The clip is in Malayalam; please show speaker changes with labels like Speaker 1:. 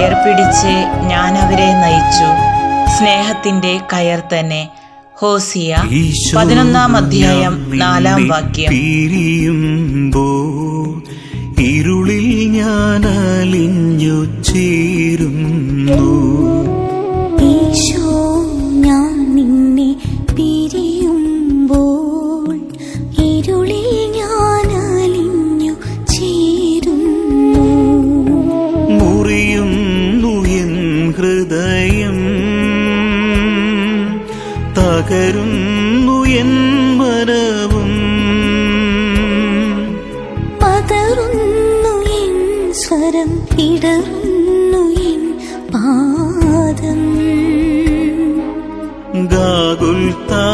Speaker 1: കയർ പിടിച്ച് ഞാൻ അവരെ നയിച്ചു. സ്നേഹത്തിന്റെ കയർ തന്നെ. ഹോസിയ 11-ാം അധ്യായം 4-ാം വാക്യം.
Speaker 2: ഇരുളിൽ ഞാൻ അലിഞ്ഞു ചേരുന്നു.
Speaker 3: ഈശോ, ഞാൻ നിന്നെ പിരിയുമ്പോൾ ഇരുളിൽ ഞാൻ അലിഞ്ഞു ചേരുന്നു.
Speaker 2: മുറിയുന്നു എൻ ഹൃദയം, തകരുന്നു എൻ മനവും,
Speaker 3: പതറുന്നു എൻ സ്വരം, ഇടറുന്നു എൻ പാദം.
Speaker 2: ഗാഗുൽത്താ